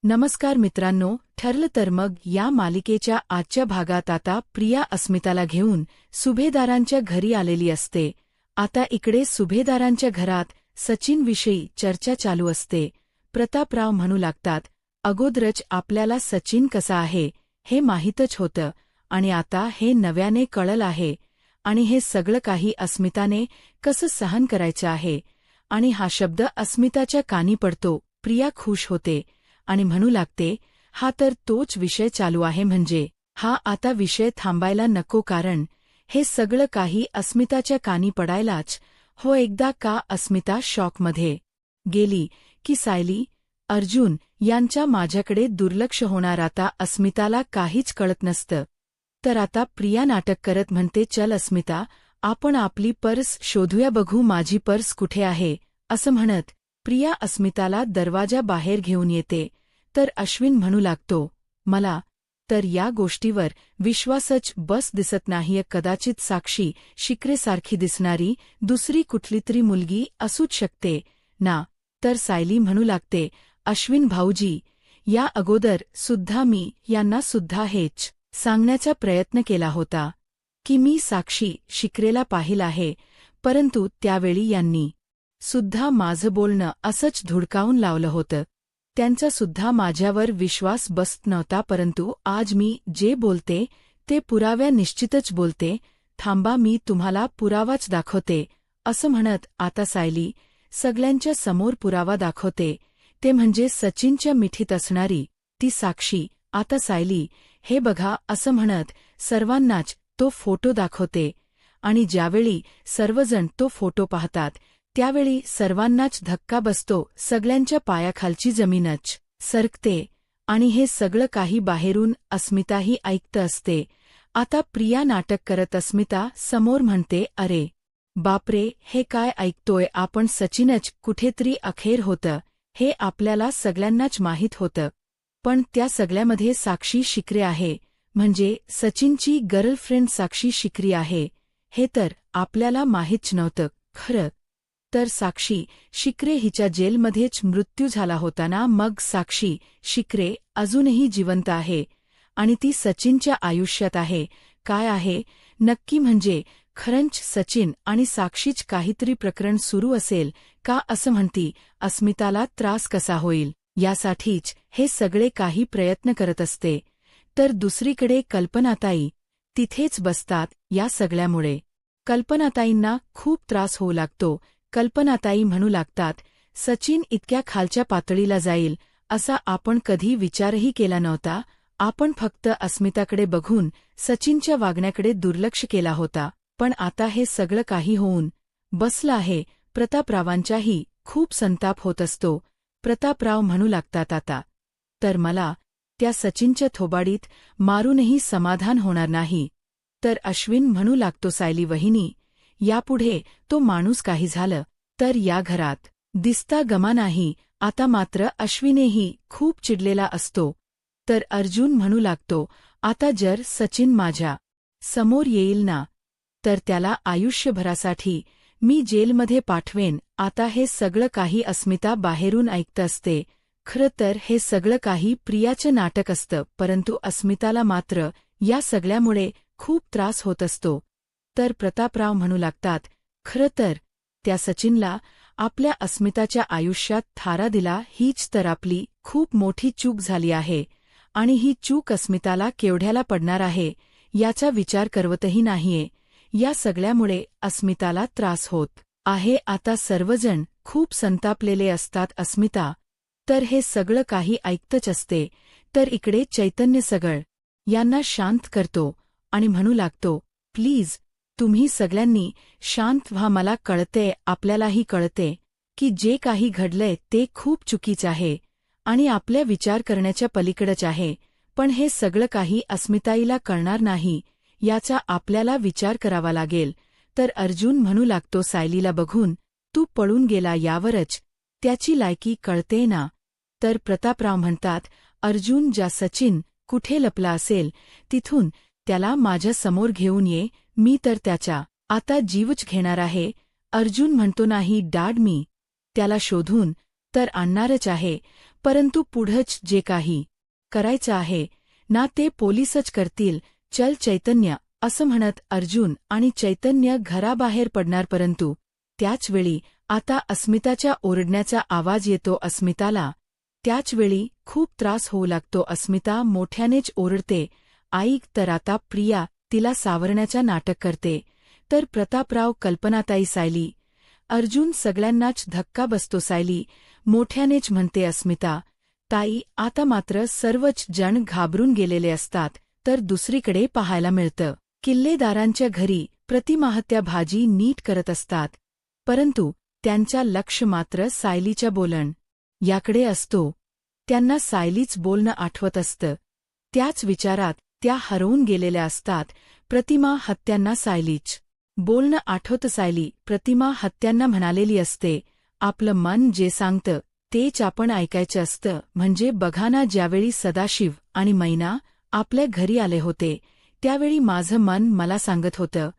नमस्कार मित्रांनो, ठरलं तर मग या मालिकेच्या आजच्या भागात आता प्रिया अस्मिताला घेऊन सुभेदारांच्या घरी आलेली असते. आता इकडे सुभेदारांच्या घरात सचिनविषयी चर्चा चालू असते. प्रतापराव म्हणू लागतात, अगोदरच आपल्याला सचिन कसा आहे हे माहीतच होतं आणि आता हे नव्याने कळलं आहे आणि हे सगळं काही अस्मिताने कसं सहन करायचं आहे. आणि हा शब्द अस्मिताच्या कानी पडतो. प्रिया खुश होते आणि म्हणू लागते, हा तर तोच विषय चालू आहे. म्हणजे हा आता विषय थांबायला नको, कारण हे सगळं काही अस्मिताच्या कानी पडायलाच हो एकदा का. अस्मिता शॉकमध्ये गेली की सायली, अर्जुन यांच्या माझ्याकडे दुर्लक्ष होणार. आता अस्मिताला काहीच कळत नसतं. तर आता प्रिया नाटक करत म्हणते, चल अस्मिता, आपण आपली पर्स शोधूया, बघू माझी पर्स कुठे आहे. असं म्हणत प्रिया अस्मिताला दरवाजा बाहेर घेऊन येते. तर अश्विन म्हणू लागतो, मला तर या गोष्टीवर विश्वासच बस दिसत नाहीये. कदाचित साक्षी शिकरेसारखी दिसणारी दुसरी कुठलीतरी मुलगी असूच शकते ना. तर सायली म्हणू लागते, अश्विन भाऊजी, या अगोदर सुद्धा मी यांना सुद्धा हेच सांगण्याचा प्रयत्न केला होता की मी साक्षी शिकरेला पाहिलं आहे, परंतु त्यावेळी यांनी सुद्धा माझं बोलणं असंच धुडकावून लावलं होतं. त्यांचा सुद्धा माझ्यावर विश्वास बसत नव्हता, परंतु आज मी जे बोलते ते पुराव्या निश्चितच बोलते. थांबा, मी तुम्हाला पुरावाच दाखवते. असं म्हणत आता सायली सगळ्यांच्या समोर पुरावा दाखवते, ते म्हणजे सचिनच्या मिठीत असणारी ती साक्षी. आता सायली, हे बघा, असं म्हणत सर्वांनाच तो फोटो दाखवते आणि ज्यावेळी सर्वजण तो फोटो पाहतात त्यावेळी सर्वांनाच धक्का बसतो. सगळ्यांच्या पायाखालची जमीनच सरकते आणि हे सगळं काही बाहेरून अस्मिताही ऐकत असते. आता प्रिया नाटक करत अस्मिता समोर म्हणते, अरे बापरे, हे काय ऐकतोय आपण. सचिनच कुठेतरी अखेर होतं हे आपल्याला सगळ्यांनाच माहीत होतं, पण त्या सगळ्यामध्ये साक्षी शिकरे आहे, म्हणजे सचिनची गर्लफ्रेंड साक्षी शिकरी आहे, हे तर आपल्याला माहीत नव्हतं. खरं तर साक्षी शिकरे हिच्या जेलमध्येच मृत्यू झाला होता ना. मग साक्षी शिकरे अजूनही जिवंत आहे आणि ती सचिनच्या आयुष्यात आहे. काय आहे नक्की, म्हणजे खरंच सचिन आणि साक्षीच काहीतरी प्रकरण सुरू असेल का. असं म्हणती, अस्मिताला त्रास कसा होईल यासाठीच हे सगळे काही प्रयत्न करत असते. तर दुसरीकडे कल्पनाताई तिथेच बसतात. या सगळ्यामुळे कल्पनाताईंना खूप त्रास होऊ लागतो. कल्पनाताई म्हणू लागतात, सचिन इतक्या खालच्या पातळीला जाईल असा आपण कधी विचारही केला नव्हता. आपण फक्त अस्मिताकडे बघून सचिनच्या वागण्याकडे दुर्लक्ष केला होता, पण आता हे सगळं काही होऊन बसलं आहे. प्रतापरावांचाही खूप संताप होत असतो. प्रतापराव म्हणू लागतात, आता तर मला त्या सचिनच्या थोबाडीत मारूनही समाधान होणार नाही. तर अश्विन म्हणू लागतो, सायली वहिनी, यापुढे तो माणूस काही झालं तर या घरात दिसता गमा नाही. आता मात्र अश्विनेही खूप चिडलेला असतो. तर अर्जुन म्हणू लागतो, आता जर सचिन माझ्या समोर येईल ना, तर त्याला आयुष्यभरासाठी मी जेलमध्ये पाठवेन. आता हे सगळं काही अस्मिता बाहेरून ऐकत असते. खरं तर हे सगळं काही प्रियाचं नाटक असतं, परंतु अस्मिताला मात्र या सगळ्यामुळे खूप त्रास होत असतो. तर प्रतापराव म्हणू लागतात, खरं तर त्या सचिनला आपल्या अस्मिताच्या आयुष्यात थारा दिला हीच तर आपली खूप मोठी चूक झाली आहे आणि ही चूक अस्मिताला केवढ्याला पडणार आहे याचा विचार करवतही नाहीये. या सगळ्यामुळे अस्मिताला त्रास होत आहे. आता सर्वजण खूप संतापलेले असतात. अस्मिता तर हे सगळं काही ऐकतच असते. तर इकडे चैतन्य सगळ यांना शांत करतो आणि म्हणू लागतो, प्लीज तुम्ही सगळ्यांनी शांत व्हा. मला कळते, आपल्यालाही कळते की जे काही घडलंय ते खूप चुकीचं आहे आणि आपल्या विचार करण्याच्या पलीकडच आहे, पण हे सगळं काही अस्मिताईला कळणार नाही याचा आपल्याला विचार करावा लागेल. तर अर्जुन म्हणू लागतो, सायलीला बघून तू पळून गेला यावरच त्याची लायकी कळते ना. तर प्रतापराव म्हणतात, अर्जुन, ज्या सचिन कुठे लपला असेल तिथून त्याला माझ्या समोर घेऊन ये, मी तर त्याचा आता जीवच घेणार आहे. अर्जुन म्हणतो, नाही डॅड, मी त्याला शोधून तर आणणारच आहे, परंतु पुढंच जे काही करायचं आहे ना ते पोलीसच करतील. चल चैतन्य, असं म्हणत अर्जुन आणि चैतन्य घराबाहेर पडणार. परंतु त्याचवेळी आता अस्मिताच्या ओरडण्याचा आवाज येतो अस्मिताला. त्याचवेळी खूप त्रास होऊ लागतो. अस्मिता मोठ्यानेच ओरडते, ऐक तर आता प्रिया तिला सावरण्याचा नाटक करते. तर प्रतापराव, कल्पनाताई, सायली, अर्जुन सगळ्यांनाच धक्का बसतो. सायली मोठ्यानेच म्हणते, अस्मिता ताई. आता मात्र सर्वच जण घाबरून गेलेले असतात. तर दुसरीकडे पाहायला मिळतं किल्लेदारांच्या घरी प्रतिमाहत्या भाजी नीट करत असतात. परंतु त्यांचा लक्ष मात्र सायलीच्या बोलण याकडे असतो. त्यांना सायलीच बोलणं आठवत असतं. त्याच विचारात त्या हरवून गेलेल्या असतात. प्रतिमा हत्यांना सायलीच बोलणं आठवतं. सायली प्रतिमा हत्यांना म्हणालेली असते, आपलं मन जे सांगतं तेच आपण ऐकायचं असतं. म्हणजे बघा ना, ज्यावेळी सदाशिव आणि मैना आपल्या घरी आले होते त्यावेळी माझं मन मला सांगत होतं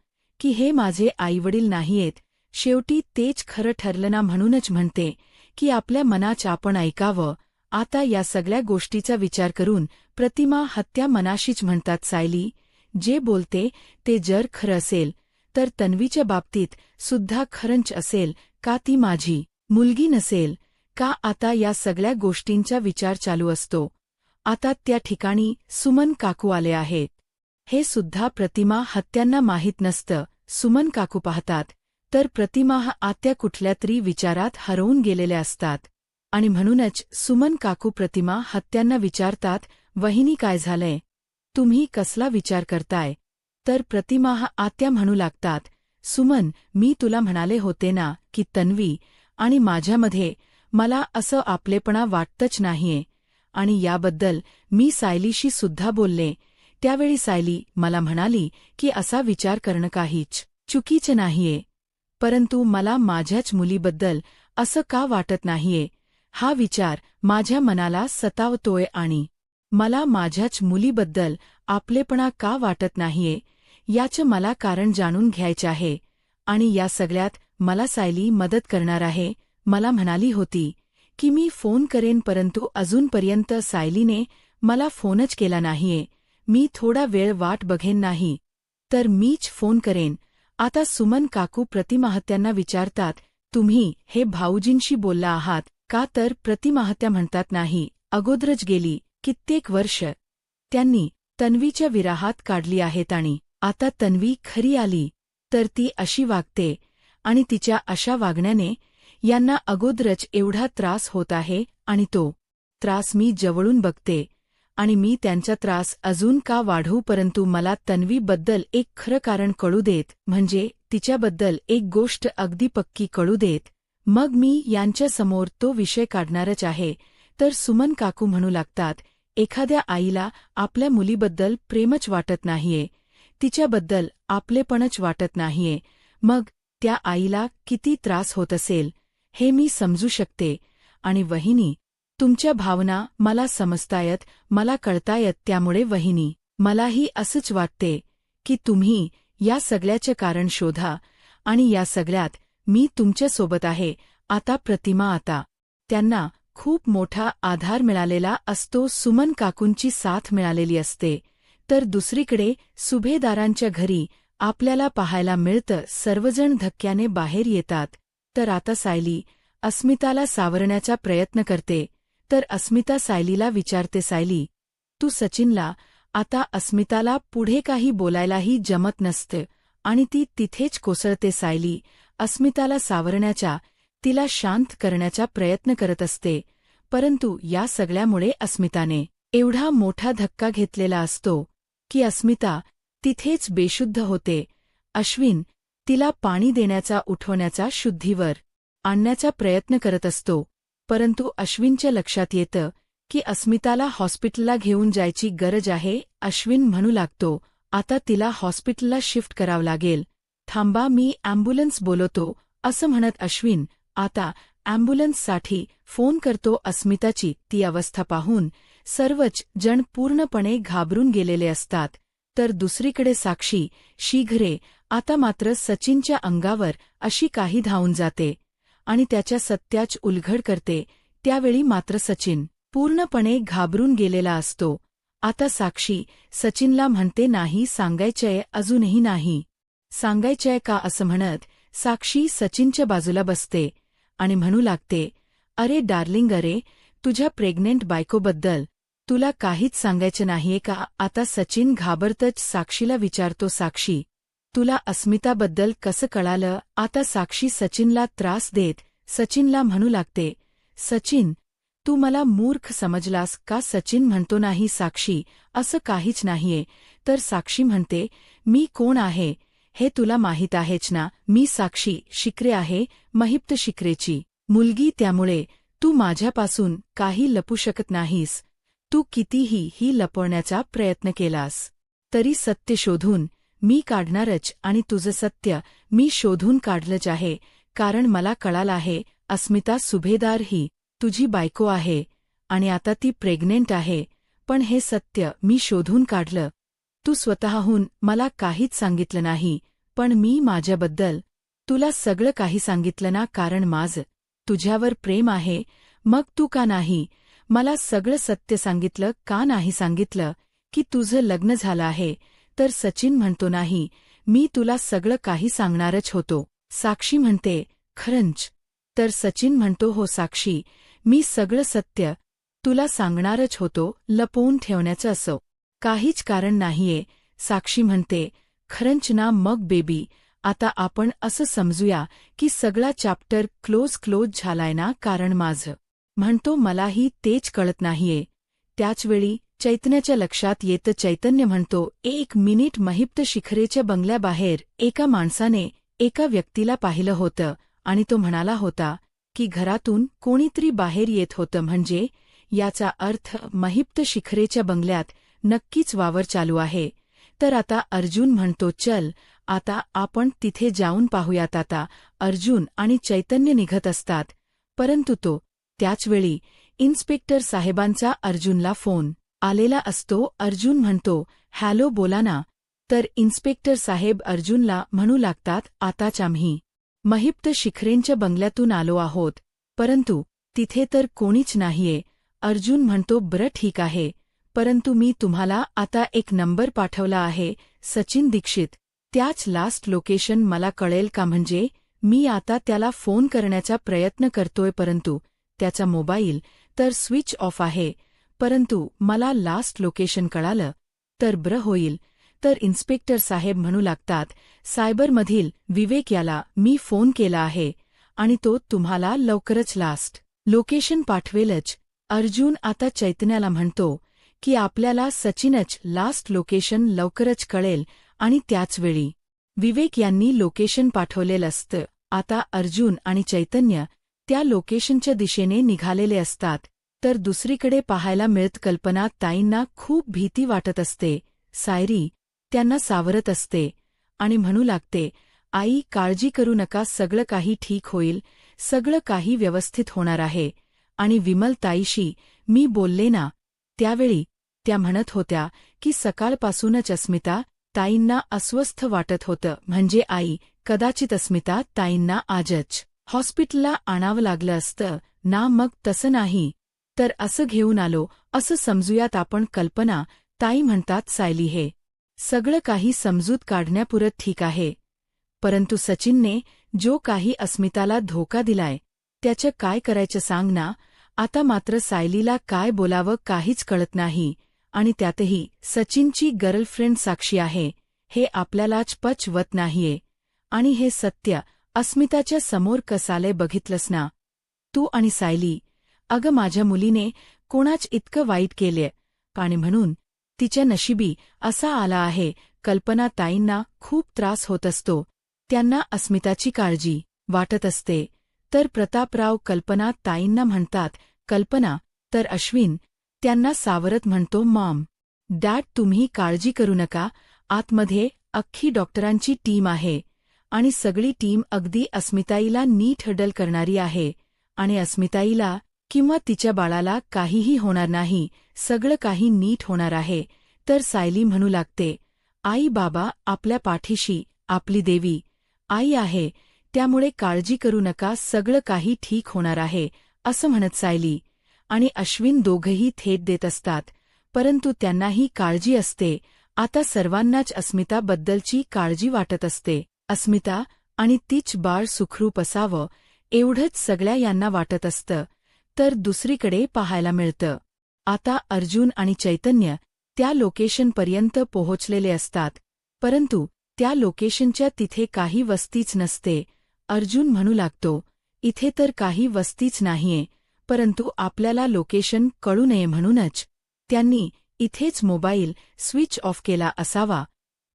की हे माझे आईवडील नाहीयेत. शेवटी तेच खरं ठरलं ना. म्हणूनच म्हणते की आपल्या मनाचं आपण ऐकावं. आता या सगळ्या गोष्टीचा विचार करून प्रतिमा हत्या मनाशीच म्हणतात. सायली जे बोलते ते जर खरं असेल तर तन्वीच्या बाबतीत सुद्धा खरंच असेल का? ती माझी मुलगी नसेल का? आता या सगळ्या गोष्टींचा विचार चालू असतो. आता त्या ठिकाणी सुमन काकू आले आहेत. हे सुद्धा प्रतिमा हत्यांना माहीत नसतं. सुमन काकू पाहतात तर प्रतिमा आत्या कुठल्या तरी विचारात हरवून गेलेल्या असतात. आणि म्हणूनच सुमन काकू प्रतिमा हत्यांना विचारतात, वहिनी काय झालंय? तुम्ही कसला विचार करताय? तर प्रतिमा आत्या म्हणू लागतात, सुमन मी तुला म्हणाले होते ना की तन्वी आणि माझ्यामध्ये मला असं आपलेपणा वाटतच नाहीये. आणि याबद्दल मी सायलीशी सुद्धा बोलले. त्यावेळी सायली मला म्हणाली की असा विचार करणं काहीच चुकीचं नाहीये. परंतु मला माझ्याच मुलीबद्दल असं का वाटत नाहीये? हा विचार माझ्या मनाला सतावतोय आणि मला माझ्याच मुलीबद्दल आपलेपणा का वाटत नाहीये याचं मला कारण जाणून घ्यायचं आहे. आणि या सगळ्यात मला सायली मदत करणार आहे. मला म्हणाली होती की मी फोन करेन, परंतु अजूनपर्यंत सायलीने मला फोनच केला नाहीये. मी थोडा वेळ वाट बघेन, नाही तर मीच फोन करेन. आता सुमन काकू प्रतिमाहत्यांना विचारतात, तुम्ही हे भाऊजींशी बोलला आहात का? तर प्रतिमाहत्या म्हणतात, नाही, अगोदरच गेली कित्येक वर्ष त्यांनी तन्वीच्या विराहात काढली आहेत आणि आता तन्वी खरी आली तर ती अशी वागते आणि तिच्या अशा वागण्याने यांना अगोदरच एवढा त्रास होत आहे आणि तो त्रास मी जवळून बघते आणि मी त्यांचा त्रास अजून का वाढवू? परंतु मला तन्वीबद्दल एक खरं कारण कळू देत, म्हणजे तिच्याबद्दल एक गोष्ट अगदी पक्की कळू देत, मग मी यांच्यासमोर तो विषय काढणारच आहे. तर सुमन काकू म्हणू लागतात, एखाद्या आईला आपल्या मुलीबद्दल प्रेमच वाटत नाहीये, तिच्याबद्दल आपलेपणच वाटत नाहीये, मग त्या आईला किती त्रास होत असेल हे मी समजू शकते. आणि वहिनी, तुमच्या भावना मला समजतायत, मला कळतायत. त्यामुळे वहिनी, मलाही असंच वाटते की तुम्ही या सगळ्याचं कारण शोधा आणि या सगळ्यात मी तुमच्यासोबत आहे. आता प्रतिमा, आता त्यांना खूप मोठा आधार मिळालेला असतो. सुमन काकूंची साथ मिळालेली असते. तर दुसरीकडे सुभेदारांच्या घरी आपल्याला पाहायला मिळतं सर्वजण धक्क्याने बाहेर येतात. तर आता सायली अस्मिताला सावरण्याचा प्रयत्न करते. तर अस्मिता सायलीला विचारते, सायली तू सचिनला. आता अस्मिताला पुढे काही बोलायलाही जमत नसतं आणि ती तिथेच कोसळते. सायली अस्मिताला सावरण्याचा, तिला शांत करण्याचा प्रयत्न करत असते. परंतु या सगळ्यामुळे अस्मिताने एवढा मोठा धक्का घेतलेला असतो की अस्मिता तिथेच बेशुद्ध होते. अश्विन तिला पाणी देण्याचा, उठवण्याचा, शुद्धीवर आणण्याचा प्रयत्न करत असतो. परंतु अश्विनच्या लक्षात येतं की अस्मिताला हॉस्पिटलला घेऊन जायची गरज आहे. अश्विन म्हणू लागतो, आता तिला हॉस्पिटलला शिफ्ट करावं लागेल. थांबा, मी ॲम्ब्युलन्स बोलवतो, असं म्हणत अश्विन आता ॲम्ब्युलन्ससाठी फोन करतो. अस्मिताची ती अवस्था पाहून सर्वच जण पूर्णपणे घाबरून गेलेले असतात. तर दुसरीकडे साक्षी शीघ्रे आता मात्र सचिनच्या अंगावर अशी काही धावून जाते आणि त्याच्या सत्याच उलघड करते. त्यावेळी मात्र सचिन पूर्णपणे घाबरून गेलेला असतो. आता साक्षी सचिनला म्हणते, नाही सांगायचंय, अजूनही नाही सांगायचंय का असं म्हणत साक्षी सचिनच्या बाजूला बसते आणि म्हणू लागते, अरे डार्लिंग, अरे तुझ्या प्रेग्नेंट बायकोबद्दल तुला काहीच सांगायचं नाहीये का? आता सचिन घाबरतच साक्षीला विचारतो, साक्षी तुला अस्मिताबद्दल कसं कळालं? आता साक्षी सचिनला त्रास देत सचिनला म्हणू लागते, सचिन तू मला मूर्ख समजलास का? सचिन म्हणतो, नाही साक्षी, असं काहीच नाहीये. तर साक्षी म्हणते, मी कोण आहे हे तुला माहीत आहेच ना? मी साक्षी शिक्रे आहे, महिप्त शिक्रेची मुलगी. त्यामुळे तू माझ्यापासून काही लपू शकत नाहीस. तू कितीही ही लपवण्याचा प्रयत्न केलास तरी सत्य शोधून मी काढणारच, आणि तुझं सत्य मी शोधून काढलंच आहे. कारण मला कळालं आहे, अस्मिता सुभेदार ही तुझी बायको आहे आणि आता ती प्रेग्नेंट आहे. पण हे सत्य मी शोधून काढलं. तू स्वतःहून मला काहीच सांगितलं नाही, पण मी माझ्याबद्दल तुला सगळं काही सांगितलं ना? कारण माझं तुझ्यावर प्रेम आहे. मग तू का नाही मला सगळं सत्य सांगितलं? का नाही सांगितलं की तुझं लग्न झालं आहे? तर सचिन म्हणतो, नाही, मी तुला सगळं काही सांगणारच होतो. साक्षी म्हणते, खरंच? तर सचिन म्हणतो, हो साक्षी, मी सगळं सत्य तुला सांगणारच होतो. लपवून ठेवण्याचं असं काहीच कारण नाहीये. साक्षी म्हणते, खरंच ना? मग बेबी आता आपण असं समजूया की सगळा चॅप्टर क्लोज झालाय ना? कारण माझं म्हणतो, मलाही तेच कळत नाहीये. त्याचवेळी चैतन्याच्या लक्षात येतं. चैतन्य म्हणतो, एक मिनिट, महिप्त शिखरेच्या बंगल्याबाहेर एका माणसाने एका व्यक्तीला पाहिलं होतं आणि तो म्हणाला होता की घरातून कोणीतरी बाहेर येत होतं. म्हणजे याचा अर्थ महिप्त शिखरेच्या बंगल्यात नक्कीच वावर चालू आहे. तर आता अर्जुन म्हणतो, चल आता आपण तिथे जाऊन पाहूयात. आता अर्जुन आणि चैतन्य निघत असतात, परंतु तो त्याचवेळी इन्स्पेक्टर साहेबांचा अर्जुनला फोन आलेला असतो. अर्जुन म्हणतो, हॅलो, बोला ना. तर इन्स्पेक्टर साहेब अर्जुनला म्हणू लागतात, आताच आम्ही महिप्त शिखरेंच्या बंगल्यातून आलो आहोत, परंतु तिथे तर कोणीच नाहीये. अर्जुन म्हणतो, बरं ठीक आहे, परंतु मी तुम्हाला आता एक नंबर पाठवला आहे, सचिन दीक्षित. त्याच लास्ट लोकेशन मला कळेल का? म्हणजे मी आता त्याला फोन करण्याचा प्रयत्न करतोय, परंतु त्याचा मोबाईल तर स्विच ऑफ आहे. परंतु मला लास्ट लोकेशन कळालं तर बरं होईल. तर इन्स्पेक्टर साहेब म्हणू लागतात, सायबरमधील विवेक याला मी फोन केला आहे आणि तो तुम्हाला लवकरच लास्ट लोकेशन पाठवेलच. अर्जुन आता चैतन्याला म्हणतो की आपल्याला सचिनच लास्ट लोकेशन लवकरच कळेल आणि त्याचवेळी विवेक यांनी लोकेशन पाठवलेलं असतं. आता अर्जुन आणि चैतन्य त्या लोकेशनच्या दिशेने निघालेले असतात. तर दुसरीकडे पाहायला मिळत कल्पना ताईंना खूप भीती वाटत असते. सायरी त्यांना सावरत असते आणि म्हणू लागते, आई काळजी करू नका, सगळं काही ठीक होईल, सगळं काही व्यवस्थित होणार आहे. आणि विमल ताईशी मी बोलले ना, त्यावेळी त्या म्हणत होत्या की सकाळपासूनच अस्मिता ताईंना अस्वस्थ वाटत होतं. म्हणजे आई, कदाचित अस्मिता ताईंना आजच हॉस्पिटलला आणावं लागलं असतं ना? मग तसं नाही तर असं घेऊन आलो असं समजूयात आपण. कल्पना ताई म्हणतात, सायली हे सगळं काही समजूत काढण्यापुरत ठीक आहे, परंतु सचिनने जो काही अस्मिताला धोका दिलाय त्याचं काय करायचं सांग ना. आता मात्र सायलीला काय बोलावं काहीच कळत नाही आणि त्यातही सचिनची गर्लफ्रेंड साक्षी आहे हे आपल्यालाच पचवत नाहीये. आणि हे सत्य अस्मिताच्या समोर कसाले बघितलंस ना तू आणि सायली. अगं माझ्या मुलीने कोणाच इतकं वाईट केले आणि म्हणून तिच्या नशिबी असा आला आहे. कल्पना ताईंना खूप त्रास होत असतो, त्यांना अस्मिताची काळजी वाटत असते. तर प्रतापराव कल्पना ताईंना म्हणतात, कल्पना. तर अश्विन त्यांना सावरत म्हणतो, मॉम डॅड तुम्ही काळजी करू नका, आतमध्ये अख्खी डॉक्टरांची टीम आहे आणि सगळी टीम अगदी अस्मिताईला नीट हँडल करणारी आहे आणि अस्मिताईला किंवा तिच्या बाळाला काहीही होणार नाही, सगळं काही नीट होणार आहे. तर सायली म्हणू लागते, आई बाबा आपल्या पाठीशी आपली देवी आई आहे, त्यामुळे काळजी करू नका, सगळं काही ठीक होणार आहे असं म्हणत सायली आणि अश्विन दोघंही थेट देत असतात, परंतु त्यांनाही काळजी असते. आता सर्वांनाच अस्मिताबद्दलची काळजी वाटत असते. अस्मिता आणि तीच बाळ सुखरूप असावं एवढंच सगळ्या यांना वाटत असतं. तर दुसरीकडे पाहायला मिळतं, आता अर्जुन आणि चैतन्य त्या लोकेशनपर्यंत पोहोचलेले असतात, परंतु त्या लोकेशनच्या तिथे काही वस्तीच नसते. अर्जुन म्हणू लागतो, इथे तर काही वस्तीच नाहीये, परंतु आपल्याला लोकेशन कळू नये म्हणूनच त्यांनी इथेच मोबाईल स्विच ऑफ केला असावा.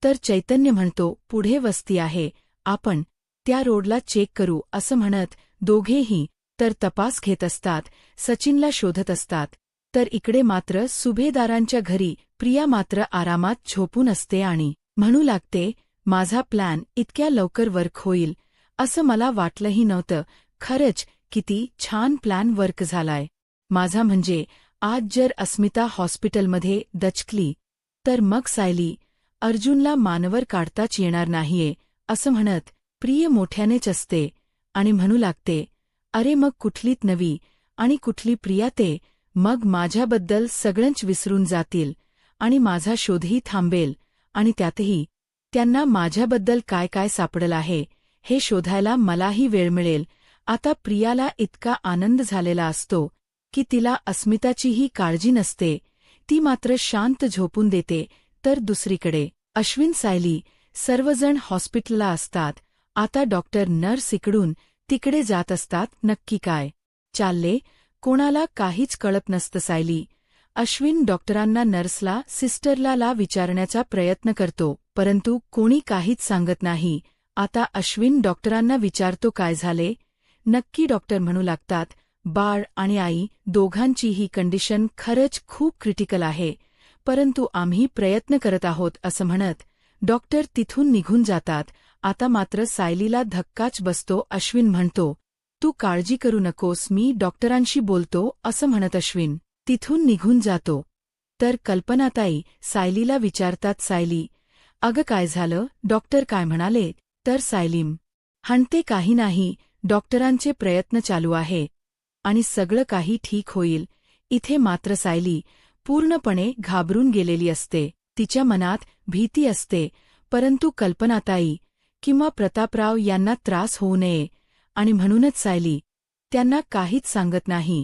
तर चैतन्य म्हणतो, पुढे वस्ती आहे, आपण त्या रोडला चेक करू असं म्हणत दोघेही तर तपास घेत असतात, सचिनला शोधत असतात. तर इकडे मात्र सुभेदारांच्या घरी प्रिया मात्र आरामात झोपून असते आणि म्हणू लागते, माझा प्लॅन इतक्या लवकर वर्क होईल असं मला वाटलंही नव्हतं. खरंच किती छान प्लॅन वर्क झालाय माझा. म्हणजे आज जर अस्मिता हॉस्पिटलमध्ये दचकली तर मग सायली अर्जुनला मानवर काढताच येणार नाहीये असं म्हणत प्रिय मोठ्यानेच असते आणि म्हणू लागते, अरे मग कुठलीत नवी आणि कुठली प्रिया, ते मग माझ्याबद्दल सगळंच विसरून जातील आणि माझा शोधही थांबेल आणि त्यातही त्यांना माझ्याबद्दल काय काय सापडलं आहे हे शोधायला मलाही वेळ मिळेल. आता प्रियाला इतका आनंद झालेला असतो की तिला अस्मिताचीही काळजी नसते, ती मात्र शांत झोपून देते. तर दुसरीकडे अश्विन सायली सर्वजण हॉस्पिटलला असतात. आता डॉक्टर नर्स इकडून तिकडे जात असतात. नक्की काय चालले कोणाला काहीच कळत नसतं. सायली अश्विन डॉक्टरांना, नर्सला, सिस्टरला विचारण्याचा प्रयत्न करतो, परंतु कोणी काहीच सांगत नाही. आता अश्विन डॉक्टरांना विचारतो, काय झाले नक्की. डॉक्टर म्हणू लागतात, बाळ आणि आई दोघांचीही कंडिशन खरंच खूप क्रिटिकल आहे, परंतु आम्ही प्रयत्न करत आहोत असं म्हणत डॉक्टर तिथून निघून जातात. आता मात्र सायलीला धक्काच बसतो. अश्विन म्हणतो, तू काळजी करू नकोस, मी डॉक्टरांशी बोलतो असं म्हणत अश्विन तिथून निघून जातो. तर कल्पनाताई सायलीला विचारतात, सायली अगं काय झालं, डॉक्टर काय म्हणाले. तर सायलीम म्हणते, काही नाही, डॉक्टरांचे प्रयत्न चालू आहे आणि सगळं काही ठीक होईल. इथे मात्र सायली पूर्णपणे घाबरून गेलेली असते. तिच्या मनात भीती असते, परंतु कल्पनाताई किंवा प्रतापराव यांना त्रास होऊ नये आणि म्हणूनच सायली त्यांना काहीच सांगत नाही.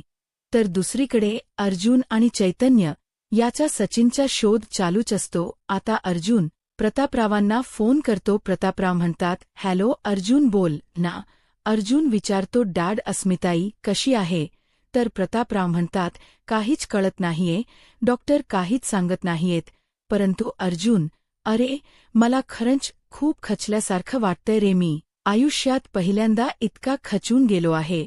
तर दुसरीकडे अर्जुन आणि चैतन्य याचा सचिनचा शोध चालूच असतो. आता अर्जुन प्रतापरावांना फोन करतो. प्रतापराव म्हणतात, हॅलो अर्जुन, बोल ना. अर्जुन विचारतो, डॅड अस्मिताई कशी आहे. तर प्रतापराव म्हणतात, काहीच कळत नाहीये, डॉक्टर काहीच सांगत नाहीयेत. परंतु अर्जुन, अरे मला खरंच खूप खचल्यासारखं वाटतंय रे, मी आयुष्यात पहिल्यांदा इतका खचून गेलो आहे.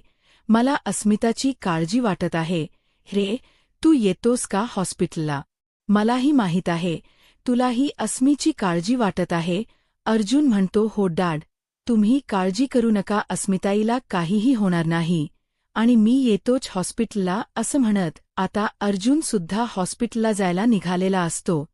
मला अस्मिताची काळजी वाटत आहे. रे तू येतोस का हॉस्पिटलला. मलाही माहीत आहे तुलाही अस्मीची काळजी वाटत आहे. अर्जुन म्हणतो, हो डॅड, तुम्ही काळजी करू नका, अस्मिताईला काहीही होणार नाही आणि मी येतोच हॉस्पिटलला असं म्हणत आता अर्जुन सुद्धा हॉस्पिटलला जायला निघालेला असतो.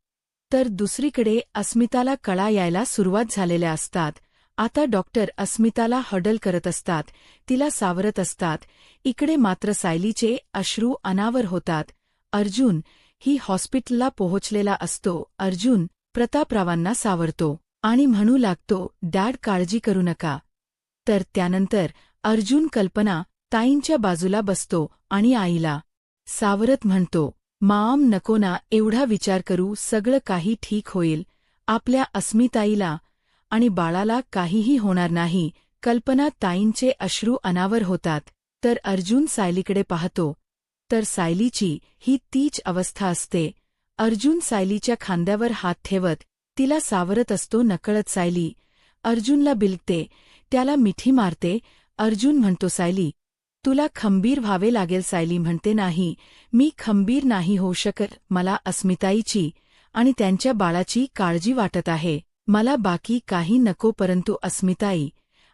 तर दुसरीकडे अस्मिताला कळा यायला सुरुवात झालेल्या असतात. आता डॉक्टर अस्मिताला हडल करत असतात, तिला सावरत असतात. इकडे मात्र सायलीचे अश्रू अनावर होतात. अर्जुन ही हॉस्पिटलला पोहोचलेला असतो. अर्जुन प्रतापरावांना सावरतो आणि म्हणू लागतो, डॅड काळजी करू नका. तर त्यानंतर अर्जुन कल्पना ताईंच्या बाजूला बसतो आणि आईला सावरत म्हणतो, माम नको ना एवढा विचार करू, सगळं काही ठीक होईल, आपल्या अस्मिताईला आणि बाळाला काहीही होणार नाही. कल्पना ताईंचे अश्रू अनावर होतात. तर अर्जुन सायलीकडे पाहतो, तर सायलीची ही तीच अवस्था असते. अर्जुन सायलीच्या खांद्यावर हात ठेवत तिला सावरत असतो. नकळत सायली अर्जुनला बिलगते, त्याला मिठी मारते. अर्जुन म्हणतो, सायली तुला खंबीर व्हावे लागेल. सायली म्हणते, नाही, मी खंबीर नाही होऊ शकत, मला अस्मिताईची आणि त्यांच्या बाळाची काळजी वाटत आहे. मला बाकी काही नको, परंतु अस्मिताई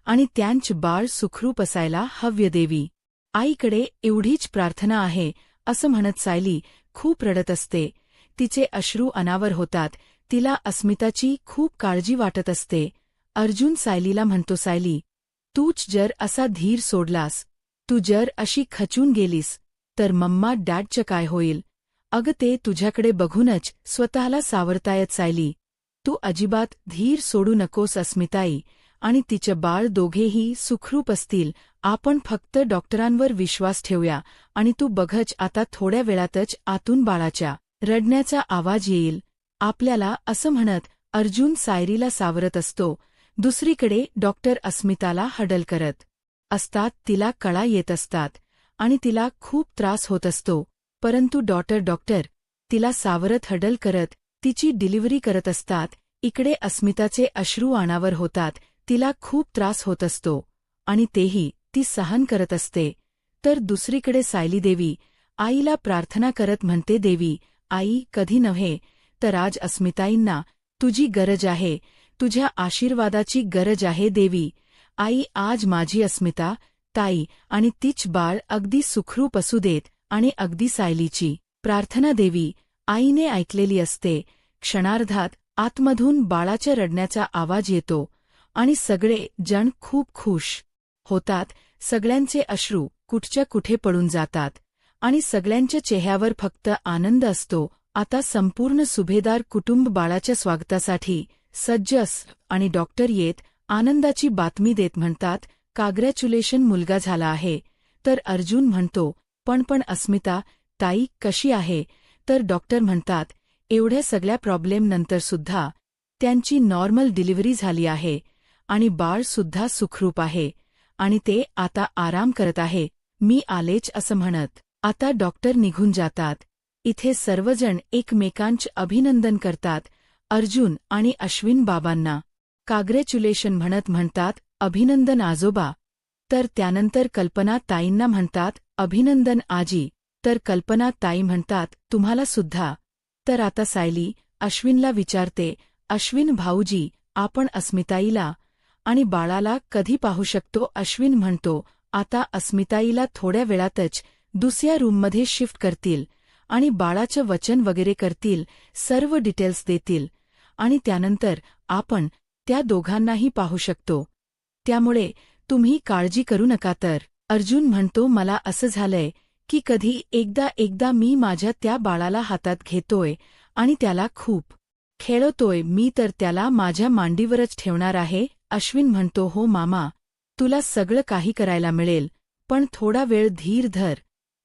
आणि त्यांचे बाळ सुखरूप असायला हव्य. देवी आईकडे एवढीच प्रार्थना आहे असं म्हणत सायली खूप रडत असते. तिचे अश्रू अनावर होतात. तिला अस्मिताची खूप काळजी वाटत असते. अर्जुन सायलीला म्हणतो, सायली तूच जर असा धीर सोडलास, तू जर अशी खचून गेलीस तर मम्मा डॅडचं काय होईल? अगं ते तुझ्याकडे बघूनच स्वतःला सावरतायत सायली. तू अजिबात धीर सोडू नकोस अस्मिताई, आणि तिचं बाळ दोघेही सुखरूप असतील. आपण फक्त डॉक्टरांवर विश्वास ठेवूया, आणि तू बघच आता थोड्या वेळातच आतून बाळाच्या रडण्याचा आवाज येईल आपल्याला, असं म्हणत अर्जुन सायरीला सावरत असतो. दुसरीकडे डॉक्टर अस्मिताला हडल करत असतात. तिला कळा येत असतात आणि तिला खूप त्रास होत असतो. परंतु डॉक्टर तिला सावरत हडल करत तिची डिलिव्हरी करत असतात. इकडे अस्मिताचे अश्रू अनावर होतात. तिला खूप त्रास होत असतो आणि तेही ती सहन करत असते. तर दुसरीकडे सायली देवी आईला प्रार्थना करत म्हणते, देवी आई, कधी नव्हे तर आज अस्मिताईंना तुझी गरज आहे, तुझ्या आशीर्वादाची गरज आहे देवी. आई, आज माझी अस्मिता ताई आणि तिच बाळ अगदी सुखरूप असू देत. आणि अगदी सायलीची प्रार्थना देवी आईने ऐकलेली असते. क्षणार्धात आतमधून बाळाच्या रडण्याचा आवाज येतो आणि सगळे जण खूप खुश होतात. सगळ्यांचे अश्रू कुठच्या कुठे पडून जातात आणि सगळ्यांच्या चेहऱ्यावर फक्त आनंद असतो. आता संपूर्ण सुभेदार कुटुंब बाळाच्या स्वागतासाठी सज्ज आणि डॉक्टर येत आनंदाची बातमी देत म्हणतात, काँग्रॅच्युलेशन, मुलगा झाला आहे. तर अर्जुन म्हणतो, पण अस्मिता ताई कशी आहे? तर डॉक्टर म्हणतात, एवढ्या सगळ्या प्रॉब्लेम नंतरसुद्धा त्यांची नॉर्मल डिलिव्हरी झाली आहे आणि बाळसुद्धा सुखरूप आहे आणि ते आता आराम करत आहे. मी आलेच असं म्हणत आता डॉक्टर निघून जातात. इथे सर्वजण एकमेकांचे अभिनंदन करतात. अर्जुन आणि अश्विन बाबांना काँग्रॅच्युलेशन म्हणतात, अभिनंदन आजोबा. तर त्यानंतर कल्पना ताईंना म्हणतात, अभिनंदन आजी. तर कल्पना ताई म्हणतात, तुम्हाला सुद्धा. तर आता सायली अश्विनला विचारते, अश्विन भाऊजी, आपण अस्मिताईला आणि बाळाला कधी पाहू शकतो? अश्विन म्हणतो, आता अस्मिताईला थोड्या वेळातच दुसऱ्या रूममध्ये शिफ्ट करतील आणि बाळाचं वचन वगैरे करतील, सर्व डिटेल्स देतील आणि त्यानंतर आपण त्या दोघांनाही पाहू शकतो. त्यामुळे तुम्ही काळजी करू नका. तर अर्जुन म्हणतो, मला असं झालंय की कधी एकदा मी माझ्या त्या बाळाला हातात घेतोय आणि त्याला खूप खेळवतोय. मी तर त्याला माझ्या मांडीवरच ठेवणार आहे. अश्विन म्हणतो, हो मामा, तुला सगळं काही करायला मिळेल, पण थोडा वेळ धीर धर.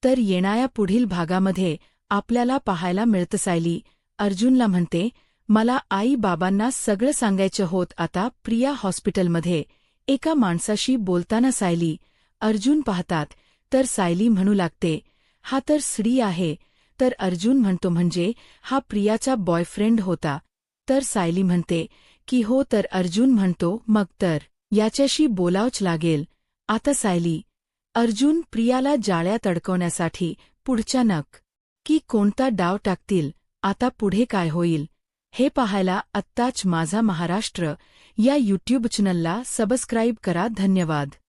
तर येणाऱ्या पुढील भागामध्ये आपल्याला पाहायला मिळतं सायली अर्जुनला म्हणते, मला आई बाबांना सगळं सांगायचं होत. आता प्रिया हॉस्पिटलमध्ये एका माणसाशी बोलताना सायली अर्जुन पाहतात. तर सायली म्हणू लागते, हा तर स्त्री आहे. तर अर्जुन म्हणतो, म्हणजे हा प्रियाचा बॉयफ्रेंड होता? तर सायली म्हणते की हो. तर अर्जुन म्हणतो, मग तर याच्याशी बोलावंच लागेल. आता सायली अर्जुन प्रियाला जाळ्यात अडकवण्यासाठी पुढच्या की कोणता डाव टाकतील? आता पुढे काय होईल हे पाहायला आत्ताच माझा महाराष्ट्र या यूट्यूब चॅनलला सबस्क्राईब करा. धन्यवाद.